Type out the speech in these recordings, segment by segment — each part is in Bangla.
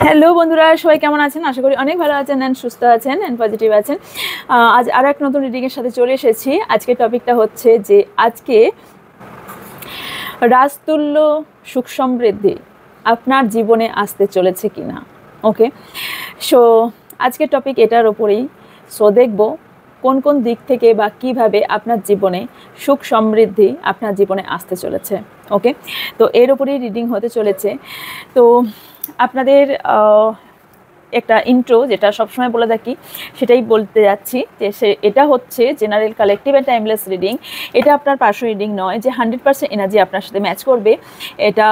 হ্যালো বন্ধুরা, সবাই কেমন আছেন? আশা করি অনেক ভালো আছেন অ্যান্ড সুস্থ আছেন অ্যান্ড পজিটিভ আছেন। আজ আর এক নতুন রিডিংয়ের সাথে চলে এসেছি। আজকের টপিকটা হচ্ছে যে আজকে রাজতুল্য সুখ সমৃদ্ধি আপনার জীবনে আসতে চলেছে কিনা। ওকে, সো আজকের টপিক এটার ওপরেই। সো দেখব কোন কোন দিক থেকে বা কিভাবে আপনার জীবনে সুখ সমৃদ্ধি আপনার জীবনে আসতে চলেছে। ওকে, তো এর ওপরেই রিডিং হতে চলেছে। তো আপনাদের একটা ইন্ট্রো যেটা সবসময় বলে থাকি সেটাই বলতে যাচ্ছি যে এটা হচ্ছে general collective and timeless reading. এটা আপনার পার্সোনাল রিডিং নয় যে 100% এনার্জি আপনার সাথে ম্যাচ করবে। এটা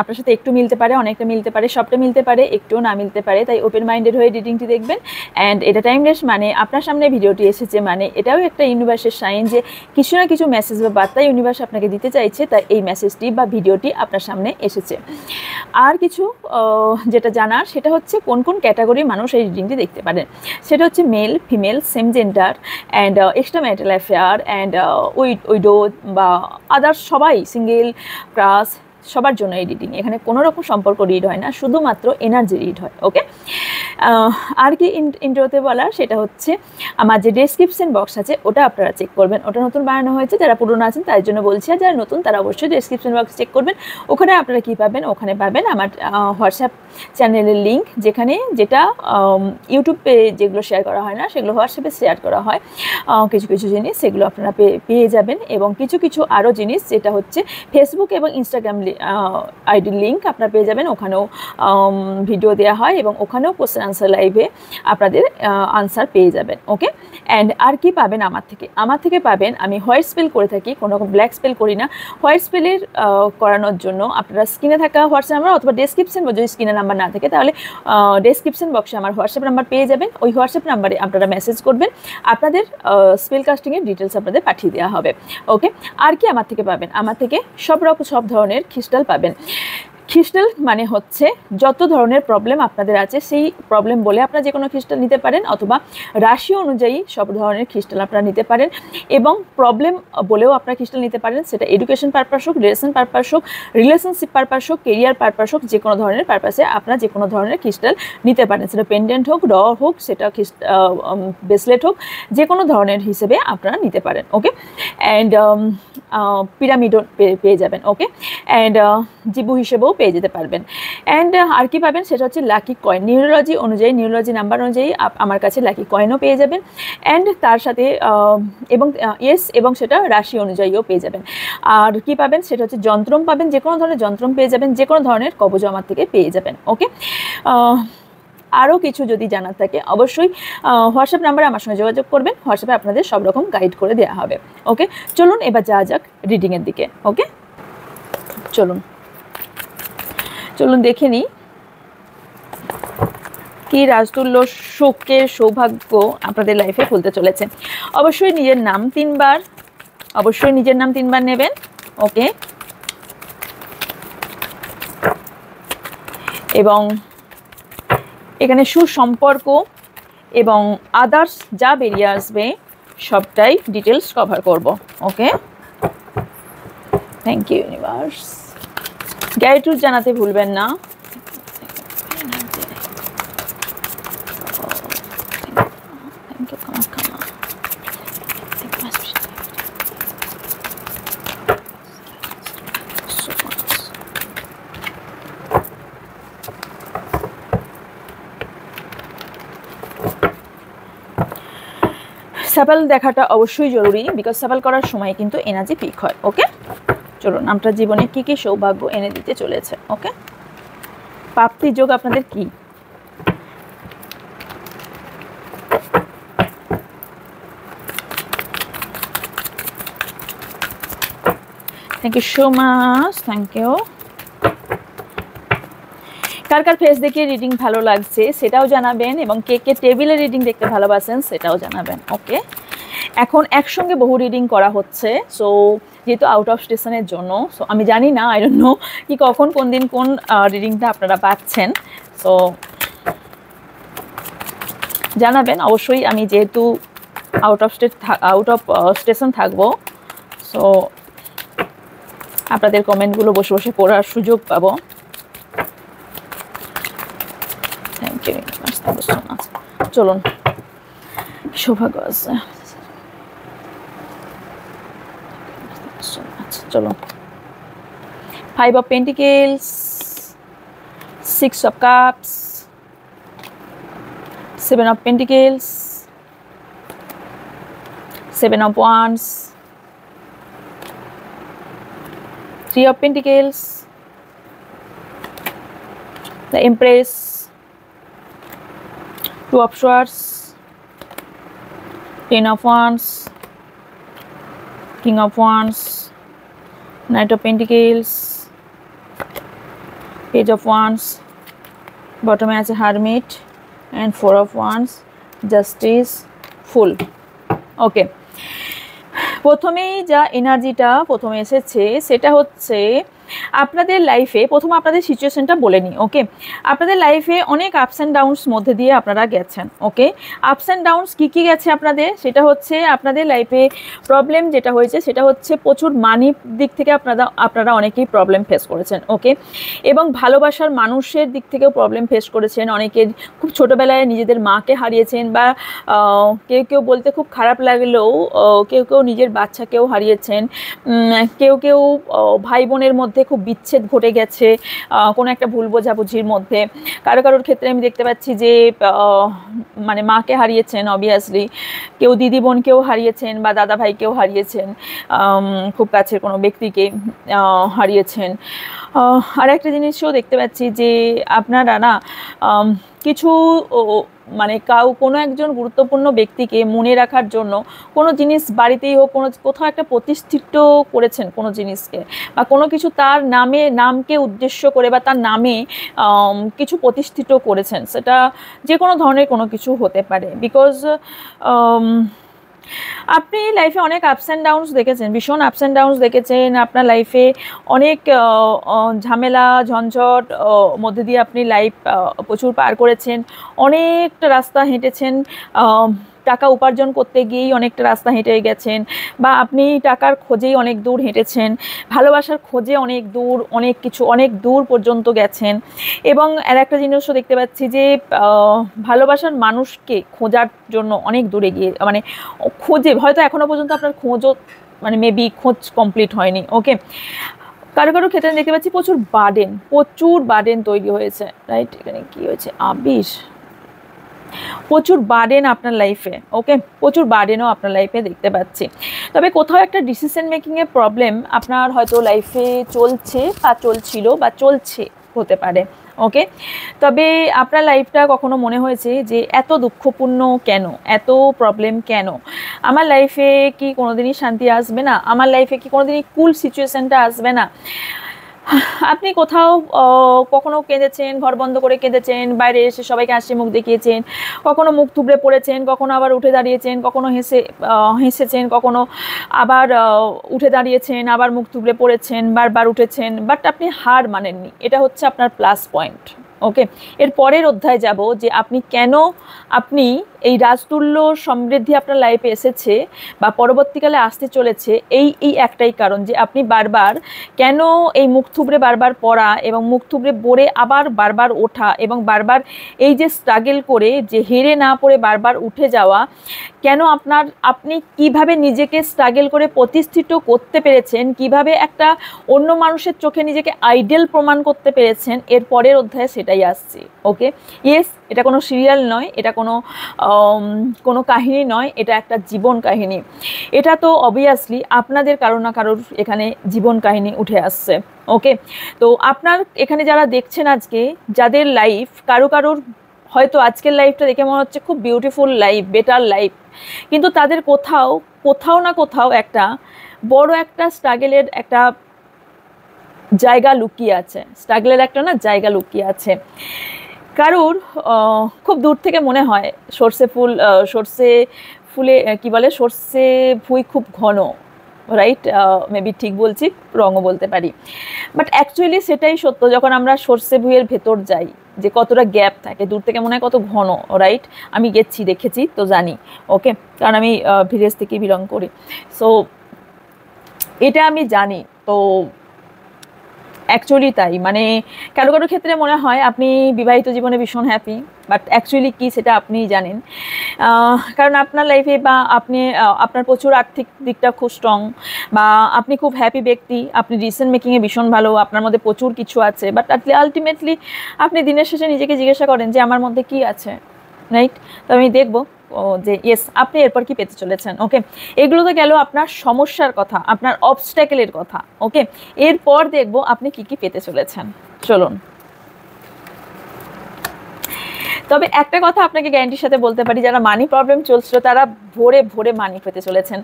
আপনার সাথে একটু মিলতে পারে, অনেকটা মিলতে পারে, সবটা মিলতে পারে, একটুও না মিলতে পারে। তাই ওপেন মাইন্ডেড হয়ে রিডিংটি দেখবেন। অ্যান্ড এটা টাইমলেস মানে আপনার সামনে ভিডিওটি এসেছে মানে এটাও একটা ইউনিভার্সের সাইন যে কিছু না কিছু মেসেজ বা বার্তা ইউনিভার্স আপনাকে দিতে চাইছে, তাই এই মেসেজটি বা ভিডিওটি আপনার সামনে এসেছে। আর কিছু যেটা জানার সেটা হচ্ছে কোন কোন ক্যাটাগরির মানুষ এই রিডিংটি দেখতে পারেন। সেটা হচ্ছে male, female, same gender and extra marital affair and widow বা আদার্স, সবাই সিঙ্গেল, ক্রাস, সবার জন্য এই রিডিং। এখানে কোনো রকম সম্পর্ক রিড হয় না, শুধুমাত্র এনার্জি রিড হয়। ওকে, আর কি ইন্ট্রোতে বলার সেটা হচ্ছে আমার যে ডেসক্রিপশন বক্স আছে ওটা আপনারা চেক করবেন। ওটা নতুন বানানো হয়েছে, যারা পুরনো আছেন তাই জন্য বলছি, আর যারা নতুন তারা অবশ্যই ডেসক্রিপশন বক্স চেক করবেন। ওখানে আপনারা কী পাবেন, ওখানে পাবেন আমার হোয়াটসঅ্যাপ চ্যানেলের লিঙ্ক, যেটা ইউটিউবে যেগুলো শেয়ার করা হয় না সেগুলো হোয়াটসঅ্যাপে শেয়ার করা হয়। কিছু কিছু জিনিস সেগুলো আপনারা পেয়ে যাবেন, এবং কিছু কিছু আরও জিনিস যেটা হচ্ছে ফেসবুক এবং ইনস্টাগ্রাম আইডির লিঙ্ক আপনারা পেয়ে যাবেন। ওখানেও ভিডিও দেওয়া হয় এবং ওখানেও কোশ্চেন আনসার লাইভে আপনাদের আনসার পেয়ে যাবেন। ওকে, অ্যান্ড আর কি পাবেন আমার থেকে পাবেন, আমি হোয়াইট স্পেল করে থাকি, কোনো রকম ব্ল্যাক স্পেল করি না। হোয়াইট স্পেলের করানোর জন্য আপনারা স্ক্রিনে থাকা হোয়াটসঅ্যাপ নাম্বার অথবা ডেসক্রিপশন, যদি স্ক্রিনে নাম্বার না থাকে তাহলে ডেসক্রিপশন বক্সে আমার হোয়াটসঅ্যাপ নাম্বার পেয়ে যাবেন। ওই হোয়াটসঅ্যাপ নাম্বারে আপনারা মেসেজ করবেন, আপনাদের স্পেল কাস্টিংয়ের ডিটেলস আপনাদের পাঠিয়ে দেওয়া হবে। ওকে, আর কি আমার থেকে পাবেন, আমার থেকে সব ধরনের ক্রিস্টাল পাবেন। ক্রিস্টাল মানে হচ্ছে যত ধরনের প্রবলেম আপনাদের আছে সেই প্রবলেম বলে আপনারা যে কোনো ক্রিস্টাল নিতে পারেন, অথবা রাশি অনুযায়ী সব ধরনের ক্রিস্টাল আপনারা নিতে পারেন, এবং প্রবলেম বলেও আপনারা ক্রিস্টাল নিতে পারেন। সেটা এডুকেশন পারপাস হোক, রিলেশন পারপাস হোক, রিলেশনশিপ পারপাস হোক, কেরিয়ার পারপাস হোক, যে কোনো ধরনের পারপাসে আপনারা যে কোনো ধরনের ক্রিস্টাল নিতে পারেন। সেটা পেন্ডেন্ট হোক, হোক, সেটা ব্রেসলেট হোক, যে কোনো ধরনের হিসেবে আপনারা নিতে পারেন। ওকে, অ্যান্ড পিরামিডও পেয়ে যাবেন। ওকে, অ্যান্ড জিবু হিসেবেও পেয়ে যেতে পারবেন। অ্যান্ড আর কি পাবেন সেটা হচ্ছে লাকি কয়েন, নিউরোলজি নাম্বার অনুযায়ী আমার কাছে লাকি কয়েনও পেয়ে যাবেন। অ্যান্ড তার সাথে এবং সেটা রাশি অনুযায়ীও পেয়ে যাবেন। আর কি পাবেন সেটা হচ্ছে যন্ত্রম পাবেন, যে কোনো ধরনের যন্ত্রম পেয়ে যাবেন, যে কোনো ধরনের কবজ আমার থেকে পেয়ে যাবেন। ওকে, আরও কিছু যদি জানার থাকে অবশ্যই হোয়াটসঅ্যাপ নাম্বারে আমার সঙ্গে যোগাযোগ করবেন। হোয়াটসঅ্যাপে আপনাদের সব রকম গাইড করে দেওয়া হবে। ওকে, চলুন এবার যাওয়া যাক রিডিংয়ের দিকে। ওকে, চলুন দেখে নিই কি রাজতুল্য সুখের সৌভাগ্য আপনাদের লাইফে খুলতে চলেছে। অবশ্যই নিজের নাম তিনবার নেবেন। ওকে, এবং এখানে সুসম্পর্ক এবং আদার্স যা বেরিয়ে আসবে সবটাই ডিটেলস কভার করব। ওকে, থ্যাংক ইউ ইউনিভার্স। গ্র্যাটিটিউড জানাতে ভুলবেন না। স্যাপেল দেখাটা অবশ্যই জরুরি, বিকজ স্যাপেল করার সময় কিন্তু এনার্জি পিক হয়। ওকে, চলুন আপনার জীবনে কি কি সৌভাগ্য এনে দিতে চলেছে। ওকে, প্রাপ্তি যোগ আপনাদের কি, thank you so much, thank you. কার কার ফেস দেখিয়ে রিডিং ভালো লাগছে সেটাও জানাবেন, এবং কে কে টেবিলে রিডিং দেখতে ভালোবাসেন সেটাও জানাবেন। ওকে, এখন একসঙ্গে বহু রিডিং করা হচ্ছে, সো যেহেতু আউট অফ স্টেশনের জন্য, সো আমি জানি না, আই ডোন্ট নো কি কখন কোন দিন কোন রিডিংটা আপনারা পাচ্ছেন। সো জানাবেন অবশ্যই। আমি যেহেতু আউট অফ স্টেশন থাকবো, সো আপনাদের কমেন্টগুলো বসে বসে পড়ার সুযোগ পাবো। আচ্ছা চলুন, সৌভাগ্য আছে। আচ্ছা চলো, 5 of Pentacles, 6 of Cups, 7 of Pentacles, 7 of Wands, 3 of Pentacles, the Empress, 2 of Swords, 10 of Wands, King of Wands, Knight of Pentacles, Page of Wands, bottom as a Hermit, and 4 of Wands, Justice, Fool. Okay, প্রথমেই যা এনার্জিটা প্রথমে এসেছে সেটা হচ্ছে আপনাদের লাইফে, প্রথম আপনাদের সিচুয়েশনটা বলে নিই। ওকে, আপনাদের লাইফে অনেক আপস অ্যান্ড ডাউনস মধ্যে দিয়ে আপনারা গেছেন। ওকে, আপস অ্যান্ড ডাউনস কী কী গেছে আপনাদের, সেটা হচ্ছে আপনাদের লাইফে প্রবলেম যেটা হয়েছে সেটা হচ্ছে প্রচুর মানির দিক থেকে আপনারা অনেকেই প্রবলেম ফেস করেছেন। ওকে, এবং ভালোবাসার মানুষের দিক থেকেও প্রবলেম ফেস করেছেন। অনেকের খুব ছোটোবেলায় নিজেদের মাকে হারিয়েছেন, বা কেউ কেউ বলতে খুব খারাপ লাগলেও কেউ কেউ নিজের বাচ্চাকেও হারিয়েছেন। কেউ কেউ ভাই বোনের মধ্যে খুব বিচ্ছেদ ঘটে গেছে কোনো একটা ভুল বোঝাবুঝির মধ্যে। কারোর ক্ষেত্রে আমি দেখতে পাচ্ছি যে মানে মাকে হারিয়েছেন, অবভিয়াসলি কেউ দিদি বোনকেও হারিয়েছেন বা দাদা ভাইকেও হারিয়েছেন, খুব কাছের কোনো ব্যক্তিকে হারিয়েছেন। আর একটা জিনিসও দেখতে পাচ্ছি যে আপনারা না কিছু মানে কোনো একজন গুরুত্বপূর্ণ ব্যক্তিকে মনে রাখার জন্য কোনো জিনিস বাড়িতেই হোক, কোথাও একটা প্রতিষ্ঠিত করেছেন কোনো জিনিসকে, বা কোনো কিছু তার নামকে উদ্দেশ্য করে বা তার নামে কিছু প্রতিষ্ঠিত করেছেন। সেটা যে কোনো ধরনের কোনো কিছু হতে পারে। বিকজ আপনি লাইফে অনেক আপস অ্যান্ড ডাউনস দেখেছেন, ভীষণ আপস অ্যান্ড ডাউনস দেখেছেন। আপনার লাইফে অনেক ঝামেলা ঝঞ্ঝট মধ্যে দিয়ে আপনি লাইফ প্রচুর পার করেছেন। অনেকটা রাস্তা হেঁটেছেন, টাকা উপার্জন করতে গিয়েই অনেকটা রাস্তা হেঁটে গেছেন, বা আপনি টাকার খোঁজেই অনেক দূর হেঁটেছেন, ভালোবাসার খোঁজে অনেক দূর, অনেক দূর পর্যন্ত গেছেন। এবং আর একটা জিনিসও দেখতে পাচ্ছি যে ভালোবাসার মানুষকে খোঁজার জন্য অনেক দূরে গিয়ে মানে খোঁজে, হয়তো এখনও পর্যন্ত আপনার খোঁজও মানে মেবি খোঁজ কমপ্লিট হয়নি। ওকে, কারো ক্ষেত্রে দেখতে পাচ্ছি প্রচুর বার্ডেন তৈরি হয়েছে। রাইট, এখানে কি হয়েছে, আবির, প্রচুর বার্ডেন আপনার লাইফে। ওকে, প্রচুর বার্ডেনও আপনার লাইফে দেখতে পাচ্ছি। তবে কোথাও একটা ডিসিশন মেকিংয়ের প্রবলেম আপনার হয়তো লাইফে চলছে বা চলছিল বা চলছে, হতে পারে। ওকে, তবে আপনার লাইফটা কখনো মনে হয়েছে যে এত দুঃখপূর্ণ কেন, এত প্রবলেম কেন, আমার লাইফে কি কোনোদিনই শান্তি আসবে না, আমার লাইফে কি কোনোদিনই কুল সিচুয়েশনটা আসবে না। আপনি কোথাও কখনো কেঁদেছেন, ঘর বন্ধ করে কেঁদেছেন, বাইরে এসে সবাইকে হাসি মুখ দেখিয়েছেন, কখনো মুখ থুবড়ে পড়েছেন, কখনো আবার উঠে দাঁড়িয়েছেন, কখনো হেসেছেন, কখনো আবার উঠে দাঁড়িয়েছেন, আবার মুখ থুবড়ে পড়েছেন, বারবার উঠেছেন, বাট আপনি হার মানেননি। এটা হচ্ছে আপনার প্লাস পয়েন্ট। ওকে, এর পরের অধ্যায় যাব যে আপনি এই রাজতুল্য সমৃদ্ধি আপনার লাইফে এসেছে বা পরবর্তীকালে আসতে চলেছে এই একটাই কারণ যে আপনি বারবার কেন এই মুখ থুবড়ে বারবার পড়া এবং মুখ থুবড়ে পড়ে আবার বারবার ওঠা এবং বারবার এই যে স্ট্রাগল করে যে হেরে না পড়ে বারবার উঠে যাওয়া, কেন আপনি কিভাবে নিজেকে স্ট্রাগল করে প্রতিষ্ঠিত করতে পেরেছেন, কিভাবে একটা অন্য মানুষের চোখে নিজেকে আইডল প্রমাণ করতে পেরেছেন, এর পরের অধ্যায়ে সেটাই আসছে। ওকে, ইয়েস, এটা কোনো সিরিয়াল নয়, এটা কোনো কাহিনী নয়, এটা একটা জীবন কাহিনী। এটা তো অবভিয়াসলি আপনাদের কারো না কারোর এখানে জীবন কাহিনী উঠে আসছে। ওকে, তো আপনার এখানে যারা দেখছেন আজকে, যাদের লাইফ কারোর হয়তো আজকের লাইফটা দেখে মনে হচ্ছে খুব বিউটিফুল লাইফ, বেটার লাইফ, কিন্তু তাদের কোথাও না কোথাও একটা বড় একটা স্ট্রাগলের একটা জায়গা লুকিয়ে আছে, জায়গা লুকিয়ে আছে। কারুর খুব দূর থেকে মনে হয় সর্ষে ফুলে কি বলে, সর্ষে ভুঁই খুব ঘন, রাইট, মেবি ঠিক বলছি, রঙও বলতে পারি, বাট অ্যাকচুয়ালি সেটাই সত্য। যখন আমরা সর্ষে ভুঁইয়ের ভেতর যাই যে কতটা গ্যাপ থাকে, দূর থেকে মনে হয় কত ঘন, রাইট, আমি গেছি, দেখেছি, তো জানি। ওকে, কারণ আমি ভিলেজ থেকে বিলং করি, সো এটা আমি জানি। তো অ্যাকচুয়ালি তাই, মানে কারো কারো ক্ষেত্রে মনে হয় আপনি বিবাহিত জীবনে ভীষণ হ্যাপি, বাট অ্যাকচুয়ালি কী সেটা আপনিই জানেন। কারণ আপনার লাইফে বা আপনি আপনার প্রচুর আর্থিক দিকটা খুব স্ট্রং, বা আপনি খুব হ্যাপি ব্যক্তি, আপনি ডিসিশন মেকিংয়ে ভীষণ ভালো, আপনার মধ্যে প্রচুর কিছু আছে, বাট আলটিমেটলি আপনি দিনের শেষে নিজেকে জিজ্ঞাসা করেন যে আমার মধ্যে কি আছে, রাইট? তো আমি দেখবো যে ইয়েস আপনি এরপর কি পেতে চলেছেন। ওকে, এগুলো তো গেল আপনার সমস্যার কথা, আপনার অবস্ট্যাকেলের কথা। ওকে, এরপর দেখবো আপনি কি কি পেতে চলেছেন। চলুন, তবে একটা কথা আপনাকে গ্যারান্টির সাথে বলতে পারি, যারা মানি প্রবলেম চলছিল তারা ভোরে ভোরে মানি পেতে চলেছেন।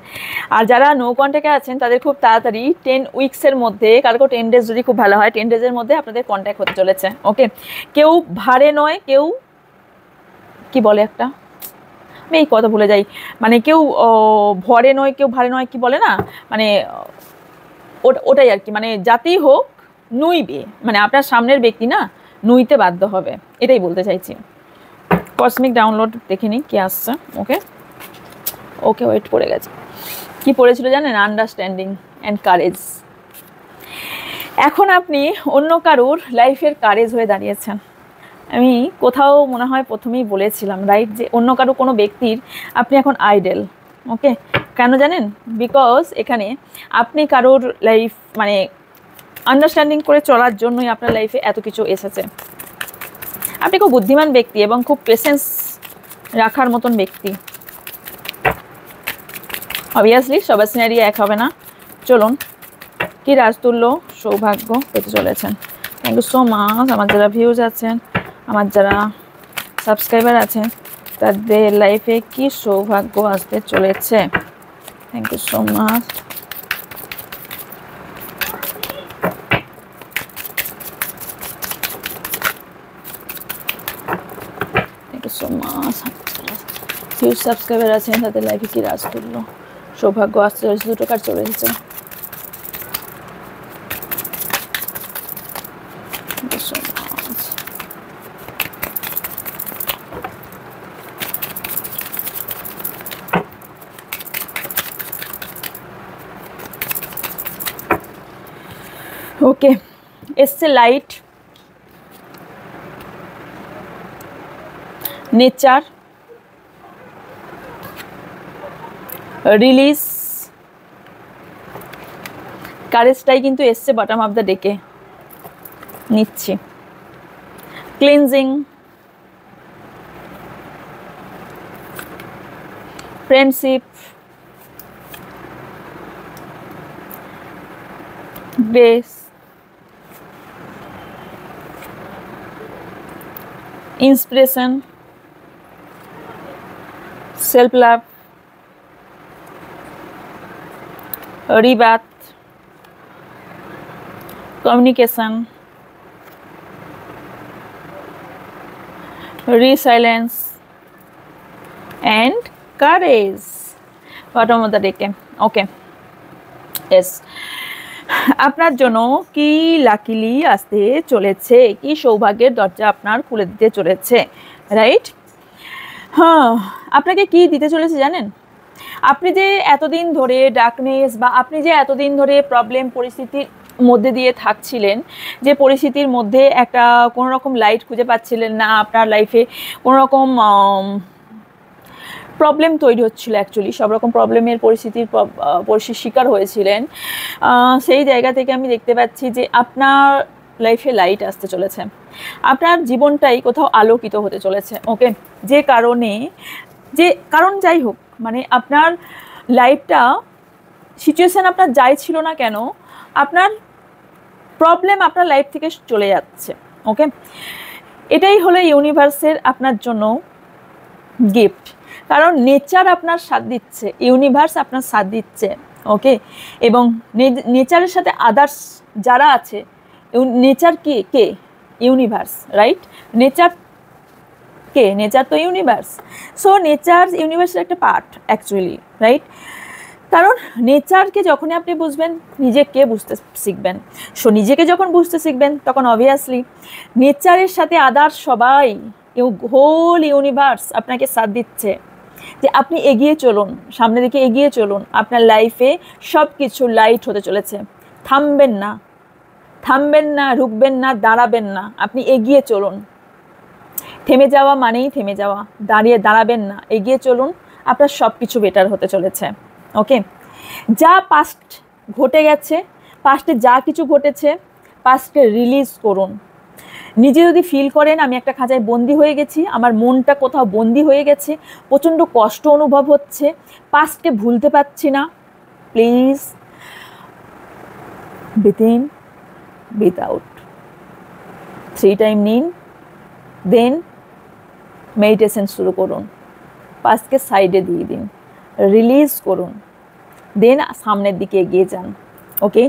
আর যারা নো কন্ট্যাক্টে আছেন তাদের খুব তাড়াতাড়ি 10 উইক্সের মধ্যে, কালকে 10 ডেজ যদি খুব ভালো হয়, 10 ডেজের মধ্যে আপনাদের কন্ট্যাক্ট হতে চলেছে। ওকে, কেউ ভারে নয়, কেউ কি বলে একটা, আমি এই কথা ভুলে যাই, মানে কেউ ভরে নয় কেউ ভারে নয়, কি বলে না, মানে ওটাই আর কি, মানে যাতেই হোক নুইবে, মানে আপনার সামনের ব্যক্তি না নুইতে বাধ্য হবে, এটাই বলতে চাইছি। কসমিক ডাউনলোড দেখে নিই কি আসছে। ওকে ওকে, ওয়েট পড়ে গেছে, কি পড়েছিল জানেন? Understanding and courage. এখন আপনি অন্য কারুর লাইফের কারেজ হয়ে দাঁড়িয়েছেন। আমি কোথাও মনে হয় প্রথমেই বলেছিলাম, রাইট, যে অন্য কারো কোনো ব্যক্তির আপনি এখন আইডল। ওকে, কেন জানেন? বিকজ এখানে আপনি কারোর লাইফ মানে আন্ডারস্ট্যান্ডিং করে চলার জন্যই আপনার লাইফে এত কিছু এসেছে। আপনি খুব বুদ্ধিমান ব্যক্তি এবং খুব পেশেন্স রাখার মতন ব্যক্তি। অবভিয়াসলি সবার সিনারি এক হবে না। চলুন, কি রাজতুল্য সৌভাগ্য পেতে চলেছেন। Thank you so much. আমার যারা ভিউজ আছেন, আমার যারা সাবস্ক্রাইবার আছেন, তাদের লাইফে কি সৌভাগ্য আসতে চলেছে। Thank you so much. Thank you so much. Views subscriber আছেন, তাদের লাইফে কি রাজতুল্য সৌভাগ্য আসতে চলেছে। দুটো কার্ড চলে এসেছে। Thank you so much. Okay, এসছে লাইট, নেচার, রিলিজ, কারেজটাই কিন্তু এসছে বটম অফ দ্য ডেকে। নিচ্ছি cleansing, friendship, grace, inspiration, self love, rebirth, communication, resilience and courage. Bottom of the deck. Okay, yes. আপনার জন্য কি লাকিলি আসতে চলেছে, কি সৌভাগ্যের দরজা আপনার খুলে দিতে চলেছে, রাইট? হ্যাঁ, আপনাকে কি দিতে চলেছে জানেন? আপনি যে এতদিন ধরে ডার্কনেস বা আপনি যে এতদিন ধরে প্রবলেম পরিস্থিতির মধ্যে দিয়ে থাকছিলেন, যে পরিস্থিতির মধ্যে একটা কোনো রকম লাইট খুঁজে পাচ্ছিলেন না, আপনার লাইফে কোনো রকম প্রবলেম তৈরি হচ্ছিল, অ্যাকচুয়ালি সব রকম প্রবলেমের পরিস্থিতির শিকার হয়েছিলেন, সেই জায়গা থেকে আমি দেখতে পাচ্ছি যে আপনার লাইফে লাইট আসতে চলেছে, আপনার জীবনটাই কোথাও আলোকিত হতে চলেছে। ওকে, যে কারণ যাই হোক, মানে আপনার লাইফটা সিচুয়েশান আপনার যাই ছিল না কেন, আপনার প্রবলেম আপনার লাইফ থেকে চলে যাচ্ছে। ওকে, এটাই হলো ইউনিভার্সের আপনার জন্য গিফট, কারণ নেচার আপনার সাথ দিচ্ছে, ইউনিভার্স আপনার সাথ দিচ্ছে। ওকে, এবং নেচারের সাথে আদার্স যারা আছে, নেচার কে? Universe, right? নেচার কে? নেচার তো ইউনিভার্স। সো নেচার ইউনিভার্সের একটা পার্ট অ্যাকচুয়ালি, রাইট? কারণ নেচারকে যখনই আপনি বুঝবেন, নিজেকে বুঝতে শিখবেন। সো নিজেকে যখন বুঝতে শিখবেন, তখন অবভিয়াসলি নেচারের সাথে আদার্স সবাই, হোল ইউনিভার্স আপনাকে সাথ দিচ্ছে যে আপনি এগিয়ে চলুন, সামনের দিকে এগিয়ে চলুন, আপনার লাইফে সব কিছু লাইট হতে চলেছে। থামবেন না, থামবেন না, রুকবেন না, দাঁড়াবেন না, আপনি এগিয়ে চলুন। থেমে যাওয়া মানেই থেমে যাওয়া, দাঁড়াবেন না, এগিয়ে চলুন, আপনার সব কিছু বেটার হতে চলেছে। ওকে, যা পাস্ট ঘটে গেছে, পাস্টে যা কিছু ঘটেছে, পাস্টকে রিলিজ করুন। নিজে যদি ফিল করেন আমি একটা খাঁচায় বন্দি হয়ে গেছি, আমার মনটা কোথাও বন্দি হয়ে গেছে, প্রচণ্ড কষ্ট অনুভব হচ্ছে, পাস্টকে ভুলতে পারছি না, please breathe in, breathe out, 3 time নিন, দেন মেডিটেশন শুরু করুন, পাস্টকে সাইডে দিয়ে দিন, রিলিজ করুন, দেন সামনের দিকে এগিয়ে যান। ওকে,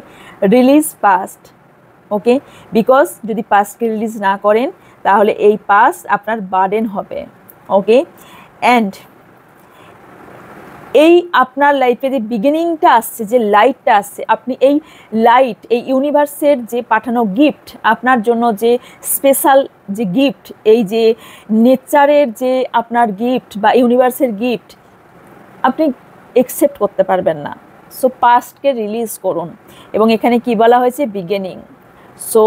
রিলিজ পাস্ট। ওকে, বিকজ যদি পাস্টকে রিলিজ না করেন তাহলে এই পাস্ট আপনার বার্ডেন হবে। ওকে, অ্যান্ড এই আপনার লাইফে যে বিগিনিংটা আসছে, যে লাইটটা আসছে, আপনি এই লাইট, এই ইউনিভার্সের যে পাঠানো গিফট, আপনার জন্য যে স্পেশাল যে গিফট, এই যে নেচারের যে আপনার গিফট বা ইউনিভার্সের গিফট, আপনি একসেপ্ট করতে পারবেন না। সো পাস্টকে রিলিজ করুন, এবং এখানে কি বলা হয়েছে, বিগিনিং। সো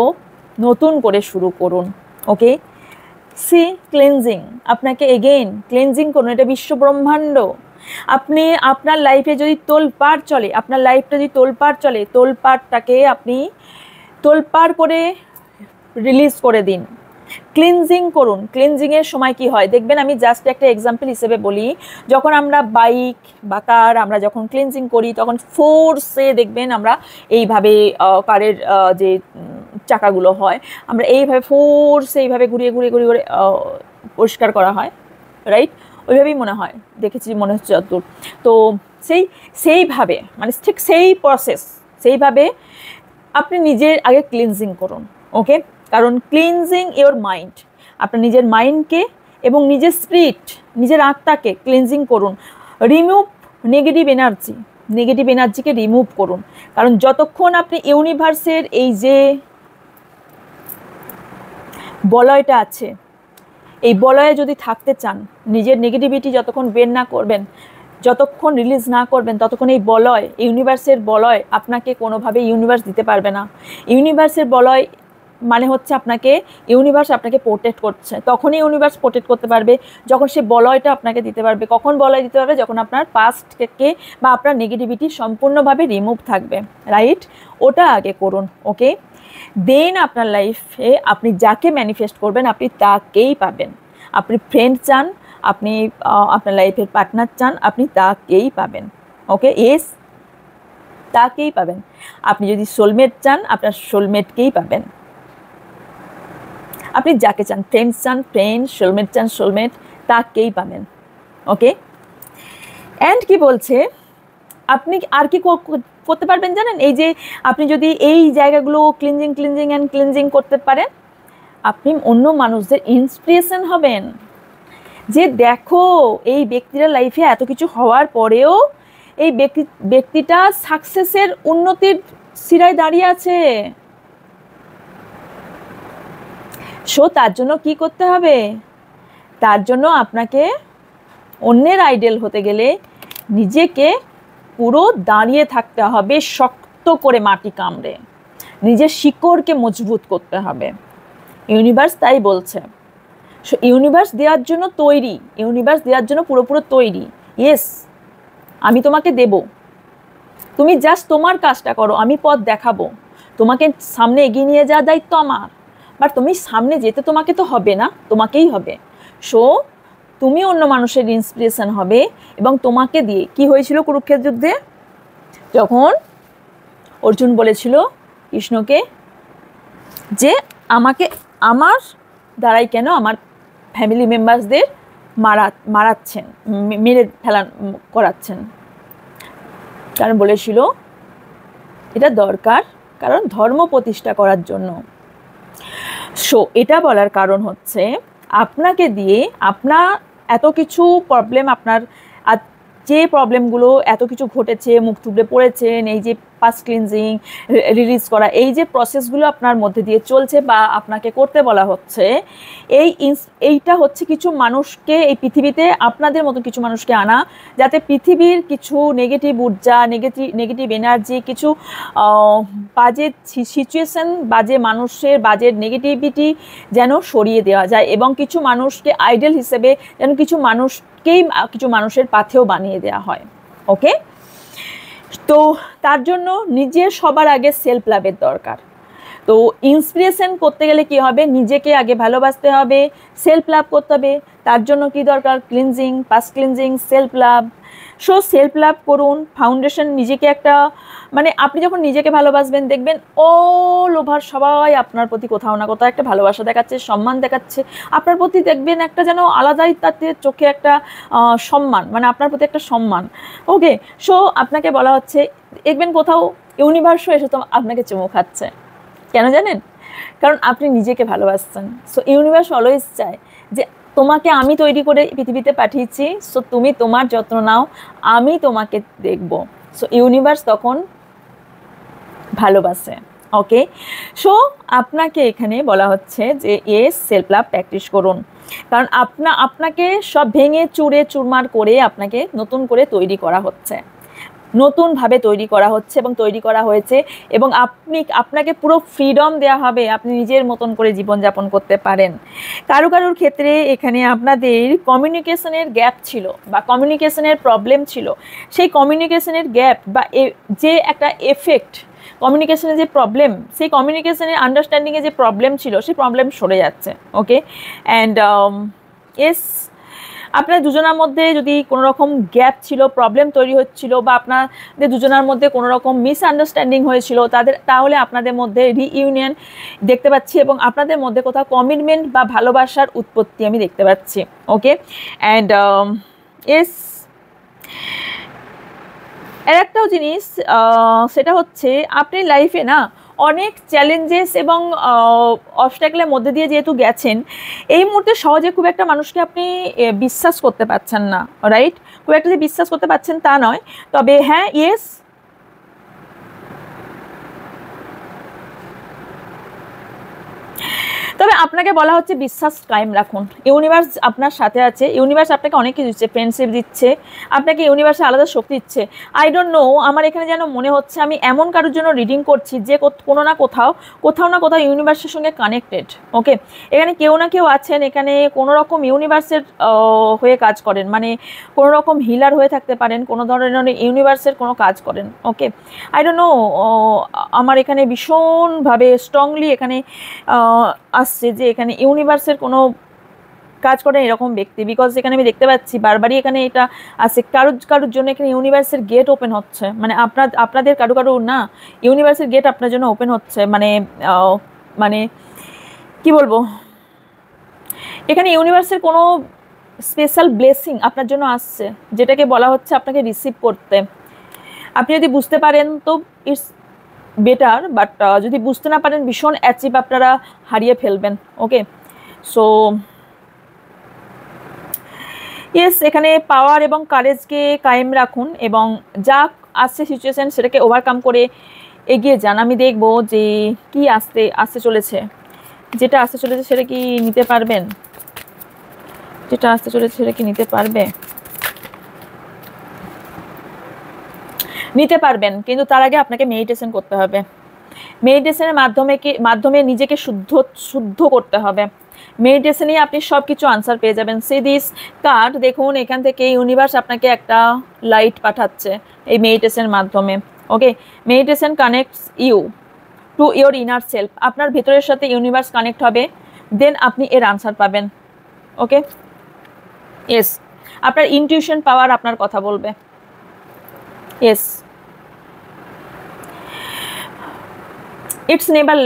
নতুন করে শুরু করুন। ওকে, সি ক্লেনজিং, আপনাকে এগেইন ক্লেনজিং করুন। এটা বিশ্ব ব্রহ্মাণ্ড। আপনি আপনার লাইফে যদি তোলপাড় চলে, আপনার লাইফটা যদি তোলপাড় চলে, তোলপাড়টাকে আপনি তোলপাড় করে রিলিজ করে দিন, ক্লিনজিং করুন। ক্লিনজিংয়ের সময় কি হয় দেখবেন, আমি জাস্ট একটা এক্সাম্পল হিসেবে বলি, যখন আমরা বাইক বা কার আমরা যখন ক্লিনজিং করি তখন ফোর্সে দেখবেন আমরা এইভাবে কারের যে চাকাগুলো হয়, আমরা এইভাবে ফোর্সে এইভাবে ঘুরিয়ে ঘুরিয়ে ঘুরিয়ে ঘুরিয়ে পরিষ্কার করা হয়, রাইট? ওইভাবেই মনে হয়, দেখেছি মনে হচ্ছে যতদূর। তো সেইভাবে মানে ঠিক সেই প্রসেস, সেইভাবে আপনি নিজের আগে ক্লিনজিং করুন। ওকে, কারণ ক্লিনজিং ইওর মাইন্ড, আপনার নিজের মাইন্ডকে এবং নিজের স্পিরিট, নিজের আত্মাকে ক্লিনজিং করুন। রিমুভ নেগেটিভ এনার্জি, নেগেটিভ এনার্জিকে রিমুভ করুন। কারণ যতক্ষণ আপনি ইউনিভার্সের এই যে বলয়টা আছে, এই বলয়ে যদি থাকতে চান, নিজের নেগেটিভিটি যতক্ষণ বের না করবেন, যতক্ষণ রিলিজ না করবেন, ততক্ষণ এই বলয়, ইউনিভার্সের বলয় আপনাকে কোনোভাবে ইউনিভার্স দিতে পারবে না। ইউনিভার্সের বলয় মানে হচ্ছে আপনাকে, ইউনিভার্স আপনাকে প্রোটেক্ট করছে, তখনই ইউনিভার্স প্রোটেক্ট করতে পারবে যখন সে বলয়টা আপনাকে দিতে পারবে। কখন বলয় দিতে পারবে? যখন আপনার পাস্ট থেকে বা আপনার নেগেটিভিটি সম্পূর্ণভাবে রিমুভ থাকবে, রাইট? ওটা আগে করুন। ওকে, দেন আপনার লাইফে আপনি যাকে ম্যানিফেস্ট করবেন আপনি তাকেই পাবেন। আপনি ফ্রেন্ড চান, আপনি আপনার লাইফের পার্টনার চান, আপনি তাকেই পাবেন। ওকে, এস, তাকেই পাবেন। আপনি যদি সোলমেট চান, আপনার সোলমেটকেই পাবেন। আপনি যাকে চান, ফ্রেন্ড চান ফ্রেন্ড, সোলমেট চান সোলমেট, তাকেই পাবেন। ওকে, অ্যান্ড কি বলছে, আপনি আর কি করতে পারবেন জানেন? এই যে আপনি যদি এই জায়গাগুলো ক্লিনজিং করতে পারেন, আপনি অন্য মানুষদের ইন্সপিরেশন হবেন, যে দেখো এই ব্যক্তির লাইফে এত কিছু হওয়ার পরেও এই ব্যক্তিটা সাকসেসের উন্নতির শিরায় দাঁড়িয়ে আছে। সো তার জন্য কি করতে হবে? তার জন্য আপনাকে অন্যের আইডল হতে গেলে নিজেকে পুরো দাঁড়িয়ে থাকতে হবে, শক্ত করে মাটি কামড়ে নিজের শিকড়কে মজবুত করতে হবে। ইউনিভার্স তাই বলছে। সো ইউনিভার্স দেওয়ার জন্য তৈরি, ইউনিভার্স দেওয়ার জন্য পুরোপুরো তৈরি। ইয়েস, আমি তোমাকে দেব, তুমি জাস্ট তোমার কাজটা করো, আমি পথ দেখাবো, তোমাকে সামনে এগিয়ে নিয়ে যাওয়ার দায়িত্ব আমার। বাট তুমি সামনে যেতে তোমাকে তো হবে না, তোমাকেই হবে। সো তুমি অন্য মানুষের ইন্সপিরেশন হবে, এবং তোমাকে দিয়ে কি হয়েছিল কুরুক্ষেত্র যুদ্ধে, যখন অর্জুন বলেছিল কৃষ্ণকে যে আমাকে আমার দ্বারাই কেন আমার ফ্যামিলি মেম্বার্সদের মারাচ্ছেন, মেরে করাচ্ছেন। কারণ বলেছিল এটা দরকার, কারণ ধর্ম প্রতিষ্ঠা করার জন্য। সো এটা বলার কারণ হচ্ছে আপনাকে দিয়ে আপনার এত কিছু প্রবলেম, আপনার যে প্রবলেমগুলো এত কিছু ঘটেছে, মুখ থুবড়ে পড়েছেন, এই যে পাস্ট ক্লিনজিং, রিলিজ করা, এই যে প্রসেসগুলো আপনার মধ্যে দিয়ে চলছে বা আপনাকে করতে বলা হচ্ছে, এইটা হচ্ছে কিছু মানুষকে এই পৃথিবীতে, আপনাদের মতো কিছু মানুষকে আনা, যাতে পৃথিবীর কিছু নেগেটিভ ঊর্জা, নেগেটিভ এনার্জি, কিছু বাজে সিচুয়েশন, বাজে মানুষের বাজে নেগেটিভিটি যেন সরিয়ে দেওয়া যায়, এবং কিছু মানুষকে আইডল হিসেবে যেন কিছু মানুষের পাথেও বানিয়ে দেওয়া হয়। ওকে, তো তার জন্য নিজের সবার আগে সেলফ লাভের দরকার। তো ইন্সপিরেশন করতে গেলে কি হবে, নিজেকে আগে ভালোবাসতে হবে, সেলফ লাভ করতে হবে। তার জন্য কি দরকার, cleansing, past cleansing, self love. So self love করুন, ফাউন্ডেশন, নিজেকে একটা, মানে আপনি যখন নিজেকে ভালোবাসবেন দেখবেন অল ওভার সবাই আপনার প্রতি কোথাও না কোথাও একটা ভালোবাসা দেখাচ্ছে, সম্মান দেখাচ্ছে আপনার প্রতি, দেখবেন একটা যেন আলাদাই তাতে চোখে একটা সম্মান, মানে আপনার প্রতি একটা সম্মান। ওকে, সো আপনাকে বলা হচ্ছে, দেখবেন কোথাও ইউনিভার্সও এসে তো আপনাকে চুমু খাচ্ছে, কেন জানেন? কারণ আপনি নিজেকে ভালোবাসছেন। সো ইউনিভার্স অলওয়েজ চায় যে তোমাকে আমি তৈরি করে পৃথিবীতে পাঠিয়েছি, সো তুমি তোমার যত্ন নাও, আমি তোমাকে দেখব। সো ইউনিভার্স তখন ভালোবাসে। ওকে, সো আপনাকে এখানে বলা হচ্ছে যে সেলফ লাভ প্র্যাকটিস করুন, কারণ আপনাকে সব ভেঙে চুরে চুরমার করে আপনাকে নতুন করে তৈরি করা হচ্ছে, নতুনভাবে তৈরি করা হচ্ছে এবং তৈরি করা হয়েছে, এবং আপনাকে পুরো ফ্রিডম দেওয়া হবে, আপনি নিজের মতন করে জীবনযাপন করতে পারেন। কারোর ক্ষেত্রে এখানে আপনাদের কমিউনিকেশনের গ্যাপ ছিল বা কমিউনিকেশনের প্রবলেম ছিল, সেই কমিউনিকেশনের গ্যাপ বা যে একটা এফেক্ট, কমিউনিকেশনের যে প্রবলেম, সেই কমিউনিকেশনের আন্ডারস্ট্যান্ডিংয়ে যে প্রবলেম ছিল, সেই প্রবলেম সরে যাচ্ছে। ওকে, অ্যান্ড আপনার দুজনের মধ্যে যদি কোনো রকম গ্যাপ ছিল, প্রবলেম তৈরি হচ্ছিল, বা আপনাদের দুজনের মধ্যে কোনো রকম মিসআন্ডারস্ট্যান্ডিং হয়েছিল, তাহলে আপনাদের মধ্যে রিইউনিয়ন দেখতে পাচ্ছি, এবং আপনাদের মধ্যে কোথাও কমিটমেন্ট বা ভালোবাসার উৎপত্তি আমি দেখতে পাচ্ছি। ওকে, অ্যান্ড এর একটাও জিনিস, সেটা হচ্ছে আপনি লাইফে না অনেক চ্যালেঞ্জেস এবং অবস্ট্যাকলের মধ্যে দিয়ে যেহেতু গেছেন, এই মুহূর্তে সহজে খুব একটা মানুষকে আপনি বিশ্বাস করতে পারছেন না, রাইট? খুব একটা যে বিশ্বাস করতে পারছেন তা নয়, তবে হ্যাঁ, ইয়েস, তবে আপনাকে বলা হচ্ছে বিশ্বাস কায়েম রাখুন, ইউনিভার্স আপনার সাথে আছে, ইউনিভার্স আপনাকে অনেক কিছু দিচ্ছে, ফ্রেন্ডশিপ দিচ্ছে আপনাকে, ইউনিভার্সে আলাদা শক্তি দিচ্ছে। আই ডোন্ট নো, আমার এখানে যেন মনে হচ্ছে আমি এমন কারোর জন্য রিডিং করছি যে কোনো না কোথাও না কোথাও ইউনিভার্সের সঙ্গে কানেক্টেড। ওকে, এখানে কেউ না কেউ আছেন, এখানে কোনো রকম ইউনিভার্সের হয়ে কাজ করেন, মানে কোনো রকম হিলার হয়ে থাকতে পারেন, কোনো ধরনের ইউনিভার্সের কোনো কাজ করেন। ওকে, আই ডোন্ট নো, আমার এখানে ভীষণভাবে স্ট্রংলি এখানে আসছে যে এখানে ইউনিভার্সের কোনো কাজ করেন এরকম ব্যক্তি, বিকজ এখানে আমি দেখতে পাচ্ছি বারবারই এখানে এটা আছে, কারোর জন্য এখানে ইউনিভার্সের গেট ওপেন হচ্ছে, মানে আপনাদের কারো না, ইউনিভার্সের গেট আপনার জন্য ওপেন হচ্ছে, মানে কি বলবো, এখানে ইউনিভার্সের কোনো স্পেশাল ব্লেসিং আপনার জন্য আসছে, যেটাকে বলা হচ্ছে আপনাকে রিসিভ করতে। আপনি যদি বুঝতে পারেন তো ইটস বেটার, বাট যদি বুঝতে না পারেন ভীষণ অ্যাচিভ আপনারা হারিয়ে ফেলবেন। ওকে, সো ইয়েস, এখানে পাওয়ার এবং কারেজকে কায়েম রাখুন, এবং যা আসছে সিচুয়েশান সেটাকে ওভারকাম করে এগিয়ে যান। আমি দেখব যে কি আসতে চলেছে, যেটা আসতে চলেছে সেটা কি নিতে পারবেন, যেটা আসতে চলেছে সেটা কি নিতে পারবেন, কিন্তু তার আগে আপনাকে মেডিটেশন করতে হবে। মেডিটেশনের মাধ্যমে নিজেকে শুদ্ধ করতে হবে। মেডিটেশনেই আপনি সব কিছু আনসার পেয়ে যাবেন। সি দিস কার্ড, দেখুন এখান থেকে ইউনিভার্স আপনাকে একটা লাইট পাঠাচ্ছে এই মেডিটেশনের মাধ্যমে। Okay, meditation connects you to your inner self, আপনার ভেতরের সাথে ইউনিভার্স কানেক্ট হবে, দেন আপনি এর আনসার পাবেন। ওকে, ইয়েস, আপনার ইনটিউশন পাওয়ার আপনার কথা বলবে। ইয়েস, ইটস নেভার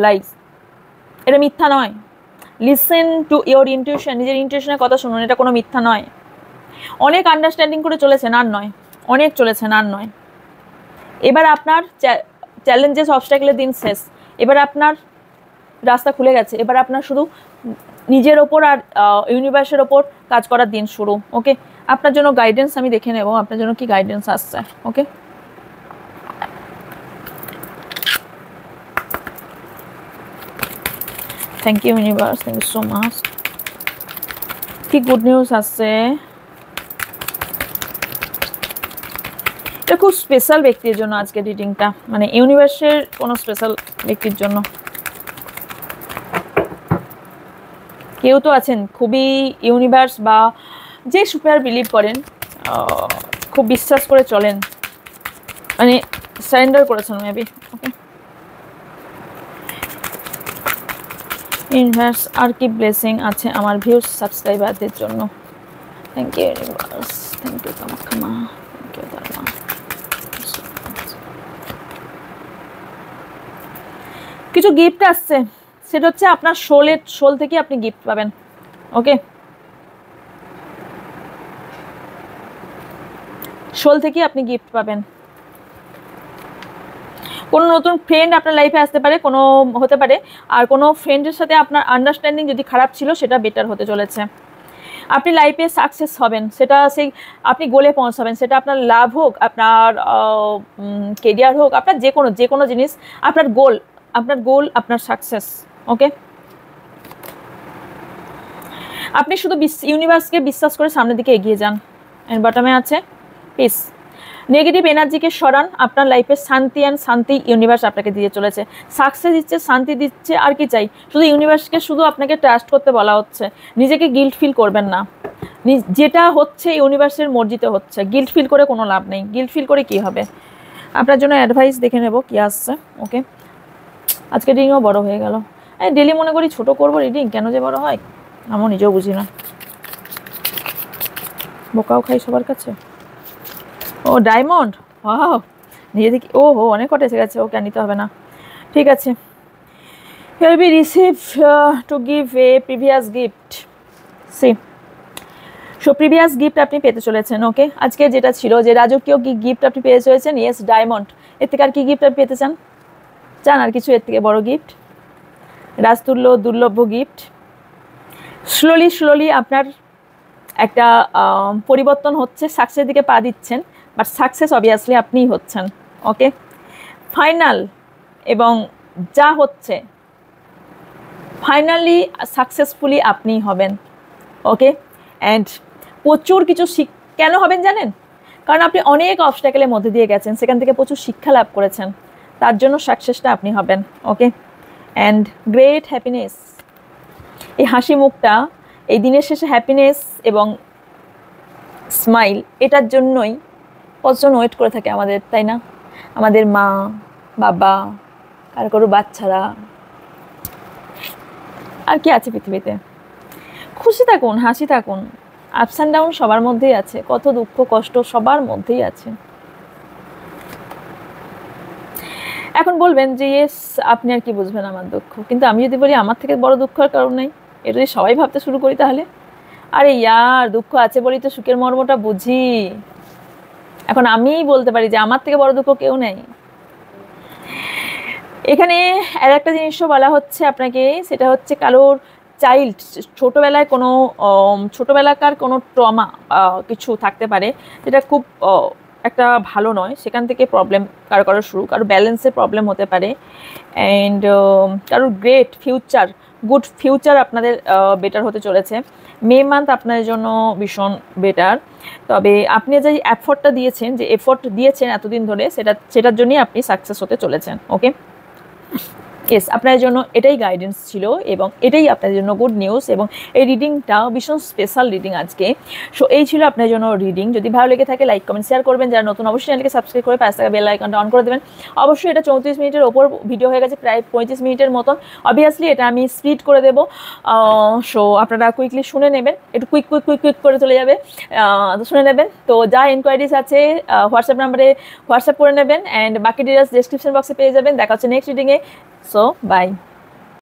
লাইজ, এটা মিথ্যা নয়। লিসেন টু ইয়োর ইনটিউশন, নিজের ইনটিউশনের কথা শুনুন, এটা কোনো মিথ্যা নয়। অনেক আন্ডারস্ট্যান্ডিং করে চলেছেন, আর নয়, অনেক চলেছেন, আর নয়। এবার আপনার চ্যালেঞ্জেস অবস্ট্যাকলের দিন শেষ, এবার আপনার রাস্তা খুলে গেছে, এবার আপনার শুধু নিজের ওপর আর ইউনিভার্সের ওপর কাজ করার দিন শুরু। ওকে, আপনার জন্য গাইডেন্স আমি দেখে নেব, আপনার জন্য কি গাইডেন্স আসছে। Okay, thank you universe, thank you so much. কি গুড নিউজ আসছে, এটা খুব স্পেশাল ব্যক্তির জন্য আজকে রিডিংটা, মানে ইউনিভার্সের কোনো স্পেশাল ব্যক্তির জন্য। কেউ তো আছেন খুবই ইউনিভার্স বা যে সুপার বিলিভ করেন, খুব বিশ্বাস করে চলেন, মানে সারেন্ডার করেছেন মেবি। ওকে, ইউনিভার্স আর কি ব্লেসিং আছে আমার ভিউজ সাবস্ক্রাইবারদের জন্য? Thank you universe, thank you কামাখ্যামা, থ্যাংক ইউ ধর্মা। কিছু গিফট আসছে, সেটা হচ্ছে আপনার সোল থেকে আপনি গিফট পাবেন। ওকে, সোল থেকে আপনি গিফট পাবেন। কোনো নতুন ফ্রেন্ড আপনার লাইফে আসতে পারে, কোনো হতে পারে, আর কোনো ফ্রেন্ডের সাথে আপনার আন্ডারস্ট্যান্ডিং যদি খারাপ ছিল সেটা বেটার হতে চলেছে। আপনি লাইফে সাকসেস হবেন, সেটা সেই আপনি গোলে পৌঁছাবেন, সেটা আপনার লাভ হোক, আপনার কেরিয়ার হোক, আপনার যে কোনো জিনিস, আপনার গোল আপনার সাকসেস। ওকে, আপনি শুধু ইউনিভার্সকে বিশ্বাস করে সামনের দিকে এগিয়ে যান। এন্ড বটমে আছে পিস। নেগেটিভ এনার্জিকে সরান, আপনার লাইফে শান্তি ইউনিভার্স আপনাকে দিয়ে চলেছে। সাকসেস দিচ্ছে, শান্তি দিচ্ছে, আর কি চাই? শুধু ইউনিভার্সকে শুধু আপনাকে ট্রাস্ট করতে বলা হচ্ছে। নিজেকে গিল্ট ফিল করবেন না, যেটা হচ্ছে ইউনিভার্সের মর্জিতে হচ্ছে। গিল্ট ফিল করে কোনো লাভ নেই, গিল্ট ফিল করে কি হবে? আপনার জন্য অ্যাডভাইস দেখে নেব কি আসছে। ওকে, আজকে রিডিংও বড় হয়ে গেল। ডেলি মনে করি ছোট করব রিডিং, কেন যে বড় হয় আমি নিজেও বুঝি না। বোকাও খাই সবার কাছে। ও ডায়মন্ড, ওয়াও, নিজে থেকে অনেক কটা এসে গেছে। ওকে, নিতে হবে না, ঠিক আছে। Here we receive to give a previous gift. See, so previous gift আপনি পেতে চলেছেন। ওকে, আজকে যেটা ছিল যে রাজকীয় গিফট আপনি পেয়ে চলেছেন। Yes, diamond. এর থেকে আর কি গিফট আপনি পেতে চান আর কিছু এর থেকে বড় গিফট? রাজতুল্য দুর্লভ গিফট। স্লোলি আপনার একটা পরিবর্তন হচ্ছে, সাকসেসের দিকে পা দিচ্ছেন, বাট সাকসেস অবভিয়াসলি আপনিই হচ্ছেন। ওকে, ফাইনাল এবং যা হচ্ছে ফাইনালি সাকসেসফুলি আপনিই হবেন। ওকে, অ্যান্ড প্রচুর কিছু কেন হবেন জানেন? কারণ আপনি অনেক অবস্ট্যাকেলের মধ্যে দিয়ে গেছেন, সেখান থেকে প্রচুর শিক্ষা লাভ করেছেন, তার জন্য সাকসেসটা আপনি হবেন। ওকে, অ্যান্ড গ্রেট হ্যাপিনেস। এই হাসি মুখটা, এই দিনের শেষে হ্যাপিনেস এবং স্মাইল, এটার জন্যই কতজন ওয়েট করে থাকে আমাদের, তাই না? আমাদের মা বাবা, কারো বাচ্চারা, আর কি আছে পৃথিবীতে? খুশি থাকুন, হাসি থাকুন। আপস অ্যান্ড ডাউন সবার মধ্যেই আছে, কত দুঃখ কষ্ট সবার মধ্যেই আছে। এখন বলবেন যে ইয়েস, আপনি আর কি বুঝবেন আমার দুঃখ, কিন্তু আমি যদি বলি আমার থেকে বড় দুঃখ আর কারণ নেই, এটা যদি সবাই ভাবতে শুরু করি তাহলে, আরে ইয়ার দুঃখ আছে বলি তো সুখের মর্মটা বুঝি। এখন আমিই বলতে পারি যে আমার থেকে বড় দুঃখ কেউ নেই। এখানে আর একটা জিনিসও বলা হচ্ছে আপনাকে, সেটা হচ্ছে কারোর চাইল্ড ছোটোবেলাকার কোনো ট্রমা কিছু থাকতে পারে, যেটা খুব একটা ভালো নয়, সেখান থেকে প্রবলেম কারো শুরু, কারো ব্যালেন্সের প্রবলেম হতে পারে। অ্যান্ড কারোর গুড ফিউচার আপনাদের বেটার হতে চলেছে। মে মান্থ আপনাদের জন্য ভীষণ বেটার, তবে আপনি যে এফোর্ট দিয়েছেন এতদিন ধরে, সেটার জন্যই আপনি সাকসেস হতে চলেছেন। ওকে, ইয়েস, আপনাদের জন্য এটাই গাইডেন্স ছিল এবং এটাই আপনাদের জন্য গুড নিউজ, এবং এই রিডিংটা ভীষণ স্পেশাল রিডিং আজকে। সো এই ছিল আপনাদের জন্য রিডিং। যদি ভালো লেগে থাকে লাইক কমেন্ট শেয়ার করবেন, যারা নতুন অবশ্যই চ্যানেলকে সাবস্ক্রাইব করে পাশে থাকা বেল আইকনটা অন করে দেবেন। অবশ্যই এটা 34 মিনিটের ওপর ভিডিও হয়ে গেছে, প্রায় 35 মিনিটের মতন। অবভিয়াসলি এটা আমি স্পিড করে দেবো, সো আপনারা কুইকলি শুনে নেবেন, একটু কুইক করে চলে যাবে, শুনে নেবেন। তো যা এনকোয়ারিজ আছে হোয়াটসঅ্যাপ নাম্বারে হোয়াটসঅ্যাপ করে নেবেন, অ্যান্ড বাকি ডিটেলস ডেসক্রিপশন বক্সে পেয়ে যাবেন। দেখা হচ্ছে নেক্সট রিডিংয়ে। So, bye.